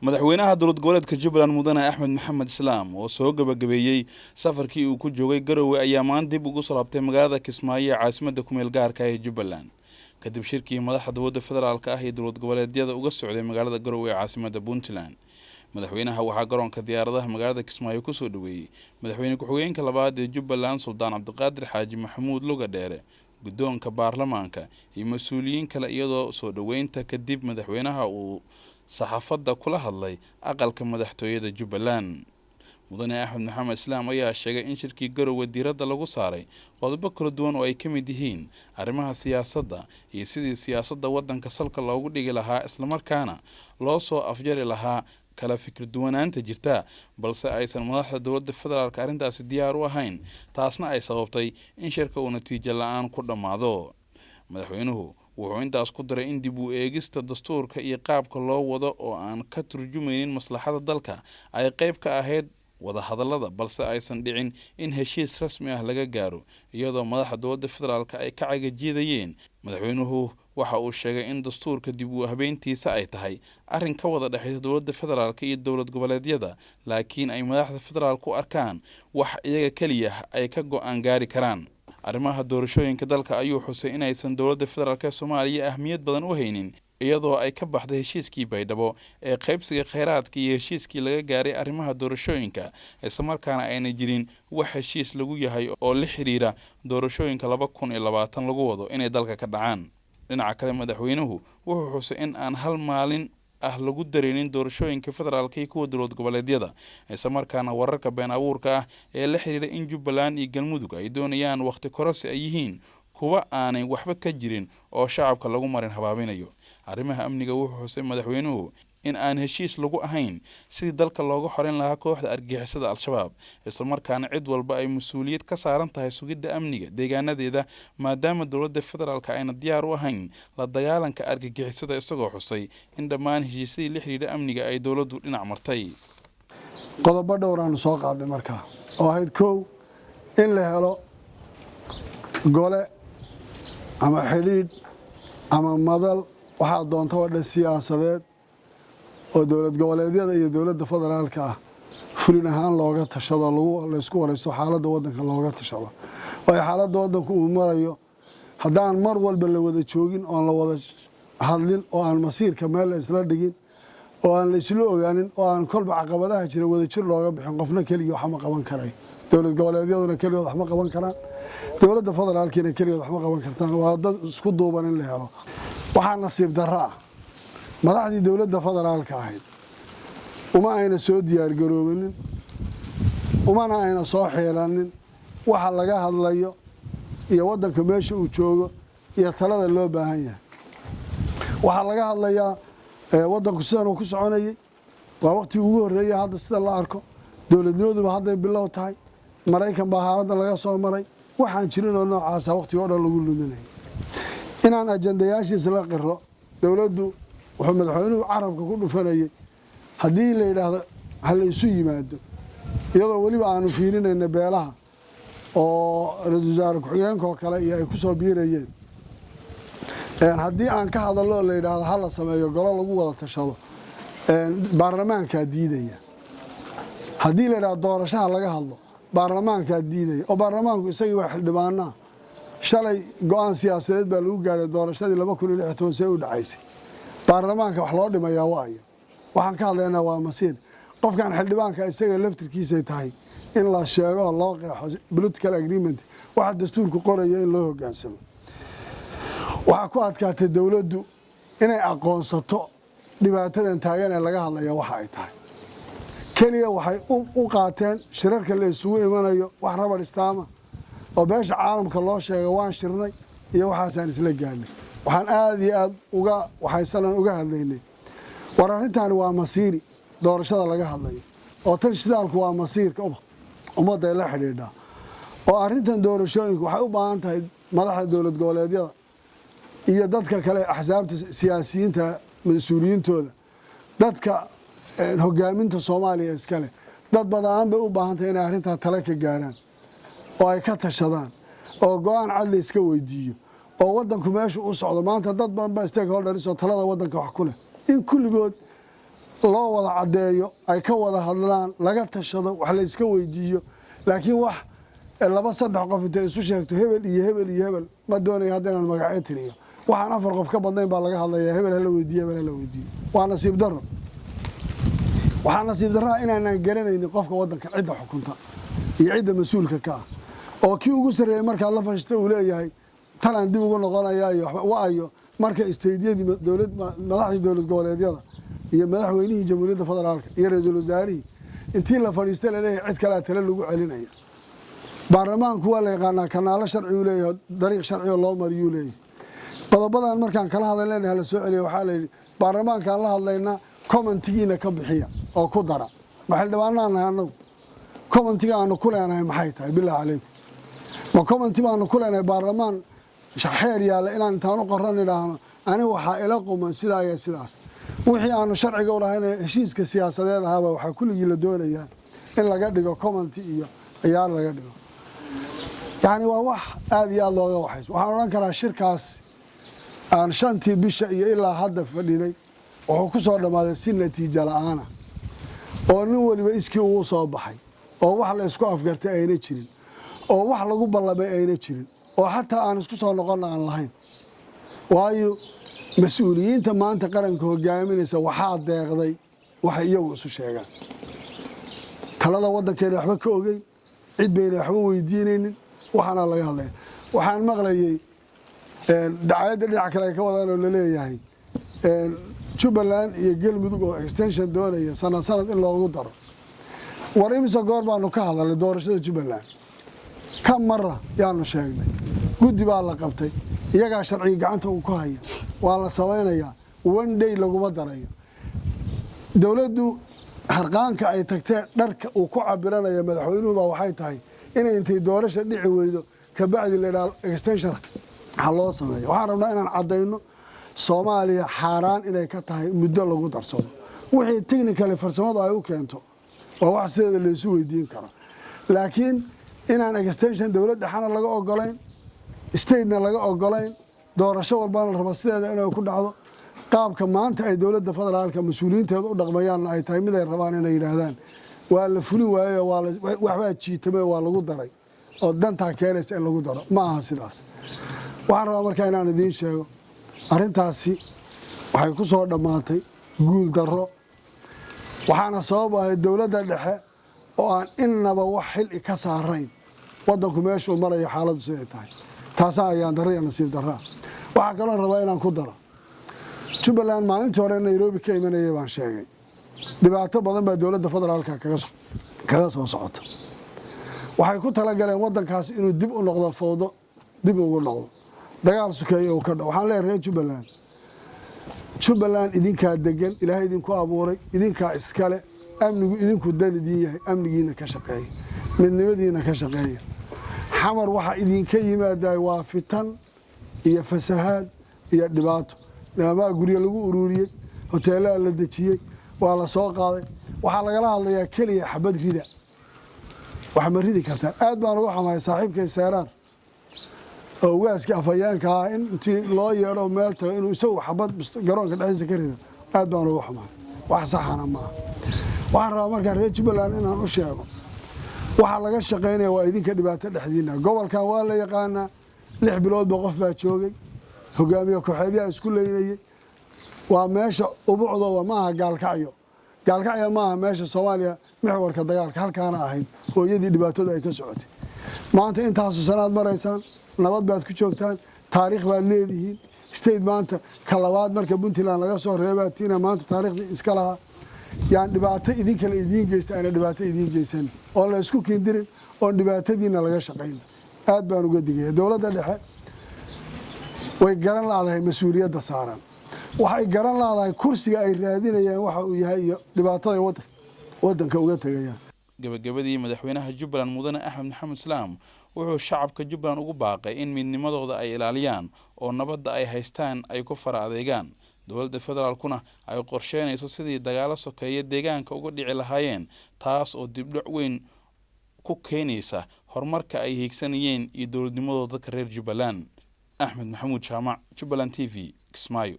madaxweynaha dowlad goboleedka Jubbaland mudane Axmed Maxamed Islaam oo soo gabagabeeyay safarkii uu ku joogay Garowe ayaa maanta dib ugu soo laabtay magaalada Kismaayo caasimadda ku meel gaarka ah ee Jubbaland kadib shirkii madaxda dowladda federaalka ah ee dowlad goboleedyada uga socday magaalada Garowe ee caasimadda Puntland. madaxweynaha waxaa garoonka diyaaradaha magaalada Kismaayo ku soo dhaweeyay madaxweyne ku-xigeenka labaad ee Jubbaland Suldaan Cabdiqaadir Xaaji Maxamuud Luga Dheere guddoonka baarlamaanka iyo mas'uuliyiin kale iyadoo soo dhaweynta kadib madaxweynaha uu saxaafadda kula hadlay aqalka madaxtooyada Jubbaland. mudane Axmed Maxamed Islaam ayaa sheegay in shirkii Garowe diiradda lagu saaray qodobo kala duwan oo ay ka mid yihiin arrimaha siyaasadda iyo sidii siyaasadda waddanka salka loogu dhigi lahaa isla markaana loo soo afjari lahaa kala fikir duwanaanta jirta balse aysan madaxda dowladda federaalka arrintaasi diyaar u ahayn taasna ay sababtay in shirka uu natiijo la'aan ku dhammaado. madaxweynuhu wuxuu intaas ku daray in dib u eegista dastuurka iyo qaabka loo wado oo aan ka turjumaynin maslaxada dalka ay qayb ka ahayd wada hadallada balse aysan dhicin in heshiis rasmi ah laga gaaro iyadoo madaxda dowladda federaalka ay ka cagajiidayeen. madaxweynuhu waxa uu sheegay in dastuurka dib u habeyntiisa ay tahay arrin ka wada dhexeysa dowladda federaalka iyo dowlad goboleedyada laakiin ay madaxda federaalku u arkaan wax iyaga kaliya ay ka go'aan gaari karaan. arrimaha doorashooyinka dalka ayuu xusay inaysan dowladda federaalka Soomaaliya ahmiyad badan u haynin iyadoo ay ka baxday heshiiskii Baydhabo ee qaybsiga kheyraadka iyo heshiiskii laga gaaray arrimaha doorashooyinka isla markaana ayna jirin wax heshiis lagu yahay oo la xiriira doorashooyinka 2020 lagu wado inay dalka ka dhacaan. dhinaca kale madaxweynuhu wuxuu xusay in aan hal maalin ah lagu dareenin doorashooyinka federaalka iyo kuwa dowlad goboleedyada isla markaana wararka been abuurka ah ee la xiriira in Jubbaland iyo Galmudug ay doonayaan waqti kororsi ay yihiin kuwa aanay waxba ka jirin oo shacabka lagu marin habaabinayo. arrimaha amniga wuxuu xusay madaxweynuhu in aan heshiis lagu ahayn sidii dalka looga xoreyn lahaa kooxda argagixisada Al-Shabaab isla markaana cid walba ay mas'uuliyad ka saaran tahay sugidda amniga deegaanadeeda maadaama dowladda federaalka ayna diyaar u ahayn la dagaalanka argagixisada isagoo xusay in dhammaan heshiisyadii la xiriira amniga ay dowladdu dhinac martay. qodobo dhowr aan soo qaaday markaa oo ahayd kow in la helo gole ama xidhiidh ama madal waxaa doonta wadha siyaasadeed oo dowlad goboleedyada iyo dowladda federaalka ah fulin ahaan looga tashado laysku waraysto xaaladda waddanka looga tashado oo xaaladda waddanku uu marayo haddaan mar walba la wada joogin oon la wada hadlin oo aan masiirka meel la isla dhigin oo aan la isla ogaanin oo aan kolba caqabadaha jira wada jir looga bixin qofna keligii wax ma qaban karay dowlad goboleedyaduna keligood wax ma qaban karaan dowladda federaalkiina keligood wax ma qaban kartaan waa dad isku duuban in la helo. waxaa nasiib darro ah madaxdii dowladda federaalka ahayd uma ayna soo diyaargaroobinin umana ayna soo xiiranin waxa laga hadlayo iyo waddanka meesha uu joogo iyo talada loo baahan yahay. waxaa laga hadlayaa waddanku sidan uu ku soconayay waa waqtigii ugu horreeyay hadda sida la arko dowladnimaduba hadday bilow tahay maraykan baa xaaladda laga soo maray waxaan jirin oo noocaasa waqtigoo dhan lagu luminayay inaan ajandayaashiisa la qiro. dowladdu wuxuu madaxweynuhu carabka ku dhufanayay haddii la yidhaahdo ha la isu yimaado iyadoo weliba aanu fiirinayna beelaha oo ra-iisul wasaare ku-xigeenka oo kale iyo ay ku soo biirayeen haddii aan ka hadallo oo la yidhaahdo ha la sameeyo golo lagu wada tashado baarlamaankaa diidaya. haddii la yidhahdo doorashaha laga hadlo baarlamaankaa diidaya oo baarlamaanku isagii waa xildhibaanaa shalay go-aan siyaasadeed baa lagu gaaray doorashadii 2016 see u dhacaysay baarlamaanka wax loo dhimayaa waayo waxaan ka hadlaynaa waa masiir qofkan xildhibaanka isaga laftirkiisay tahay in la sheego oo loo qeexo political agreement waxa dastuurku qoraya in loo hoggaansamo. waxaa ku adkaatay dowladdu inay aqoonsato dhibaatadan taagan ee laga hadlaya waxa ay tahay keliya waxay u qaateen shirarka la isugu imanayo wax rabar istaama oo beesha caalamka loo sheegay waan shirnay iyo waxaasaan isla gaarnay. waxaan aad iyo aad waxaysanan uga hadlaynay war arrintaani waa masiiri doorashada laga hadlayo oo tan shidaalku waa masiirka ummadda ay la xidhiidhaa oo arrintan doorashooyinku waxay u baahan tahay madaxda dowlad goboleedyada iyo dadka kale axsaabta siyaasiyiinta mas-uuliyiintooda dadka hogaaminta Soomaaliya iskale dad badan bay u baahan tahay inay arrintan tala ka gaaraan oo ay ka tashadaan oo go'aan cad la iska weydiiyo oo waddanku meesha u socdo maanta dad badan baa stakeholders oo talada waddanka wax ku leh in kulligood loo wada cadeeyo ay ka wada hadlaan laga tashado wax la iska weydiiyo laakiin wax laba saddex qof inta isu sheegto hebel iyo hebel iyo hebel ma doonayo haddaan magac tiriyo waxaan afar qof ka badnayn baa laga hadlayaa hebel la weydiiyo hebel la weydiiyo waa nasiib darro waxaan nasiib darro inaan garanaynin qofka wadanka cidda xukunta iyo cidda mas'uulka ka ah oo kii ugu sareeyay marka la fashto uu leeyahay talaan dib ugu noqonayaa iyo waayo marka isteediyadii madaxdii dawlad goboleedyada iyo madaxweynihii jamhuuriyadda federaalka iyo ra'iisul wasaarihii intii la fadhiistay la leeyahay cid kale tala lagu celinaya baarlamaanku waa la yaqaanaa kanaalo sharci uu leeyahay dariiq sharci oo loo mariyo leeyahay qodobadan markaan kala hadalnay la soo celiyo waxa la yiri baarlamaanka la hadlayna commentigiina ka bixiya oo ku dara waxa dhibaanana anagu commentiga aanu ku leenahay maxay tahay bilaa calaykum ma commenti baanu ku leenahay baarlamaan xeer yaala inaan intaan u qoran idhaahno ani waxa ila quman sidaa iyo sidaas wixii aanu sharciga u lahayn heshiiska siyaasadeed ahaba waxa kulligii la doonayaa in laga dhigo commenti iyo ciyaar laga dhigo yani waa wax aad iyo aad looga waxays waxaan oran karaa shirkaas aan shantii bisha iyo ilaa hadda fadhinay wuxuu ku soo dhamaaday si natiijo la'aan oo nin waliba iskii uu soo baxay oo wax la isku afgartay ayna jirin oo wax lagu ballamay ayna jirin oo xataa aan isku soo noqon aan lahayn waayo mas'uuliyiinta maanta qaranka hogaaminaysa waxaa deeqday waxa iyagu isu sheegaan talada wadankeena waxba ka ogeyn cid bayna waxba weydiinaynin waxaana laga hadlaya waxaan maqlayay dacayada dhinac kale ka wadaan oo la leeyahay Jubbaland iyo Galmudug oo extension doonaya sanad in loogu daro war imisa goor baanu ka hadalnay doorashada Jubbaland ka marra yaanu sheegnay guddi baa la qabtay iyaga sharci gacanta uu ku haya waa la sameeynaya one day laguma darayo dawladdu harqaanka ay tagtay dharka uu ku cabiranayo madaxweynuhu baa waxay tahay inay intay doorasho dhici weydo ka bacdi la extension haloo sameeyo waxaan rabnaa inaan cadeyno Soomaaliya xaraan inay ka tahay muddo lagu darsado wixii technical farsamada ay u keento waa wax sida la isu weydiin karo laakiin inaan extension dawladda xana laga ogolayn state-na laga ogolayn doorasho walba la rabo sideeda inay ku dhacdo qaabka maanta ay dawladda federaalka mas'uuliyiinteedu u dhaqmayaan ay tahay mid ay rabaan inay yiraahdaan waa la fuli waayo waa waxba jiitame waa lagu daray oo danta keenaysa in lagu daro ma aha sidaas waxaan rabaa markaa inaan idiin sheego arrintaasi waxay ku soo dhamaatay guul darro waxaana sabab ah dawladda dhexe oo aan innaba wax xil ka saarayn wadanku meeshuu marayo xaaladdu siday tahay taas ayaan darro iyo nasiib darro waxa kale oo rabaa inaan ku daro Jubbaland maalintii hore Nairobi ka imanayay baan sheegay dhibaato badan baa dawladda federaalka kaga soo socota waxay ku tala galeen wadankaas inuu dib u noqdo fowdo dib ugu noqdo dagaal sukeeyo ka dhaw waxaan leeyahay Jubbaland idinka degan Ilaahay idinku abuuray idinka iskale amnigu idinku dan idin yahay amnigiina ka shaqeeya midnimadiina ka shaqeeya xamar waxa idinka yimaaday waa fitan iyo fasahaad iyo dhibaato lama guriga lagu ururiyay hoteelada la dajiyay waa la soo qaaday waxa laga hadlayaa kaliya xabad rida wax ma ridi kartaa aad baan uga xamaay saaxiibkay Saaraan oo waaska afayeenka intii loo yeero meel tago inuu isagu xabad garoonka dhexdiisa ka rido aad baan uga xamaay wax saxana ma waxaan rabaa markaa reer Jubbaland inaan u sheego waxa laga shaqeynaya waa idinka dhibaato dhexdiina gobolkan waa la yaqaanaa 6 bilood ba qof baa joogay hogaamiye kooxeedya isku leeynayay waa meesha ubuucdo ma aha gaalkacyo ma aha meesha Soomaaliya mixwarka dagaalka halkaana ahayd hooyadii dhibaatada ay ka socotay maanta intaas sanaad maraysaan nabad baad ku joogtaan taariikh baad leedihiin state maanta ka labaad marka Puntland laga soo reebaatina maanta taariikhda iska laha yaan dhibaato idinka la idin geystay ana dhibaato idin geysan oo la isku keendirin oo dhibaatadiina laga shaqeyn aad baan uga digay dawladda dhexe way garan laadahay mas'uuliyadda saaran waxay garan laadahay kursiga ay raadinayaan waxa uu yahay iyo dhibaatada wadanka uga tagayaan gabagabadii madaxweynaha Jubbaland mudane Axmed Maxamed Islaam wuxuu shacabka Jubbaland ugu baaqay in midnimadooda ay ilaaliyaan oo nabadda ay haystaan ay ku fara adeegaan dawladda federaalkuna ay qorsheynayso sidii dagaalo sokeeye deegaanka uga dhici lahaayeen taas oo dibdhac weyn ku keenaysa horumarka ay hiigsanayeen iyo dawladnimadooda dadka reer Jubbaland Axmed Maxamuud Jaamac Jubbaland TV Kismaayo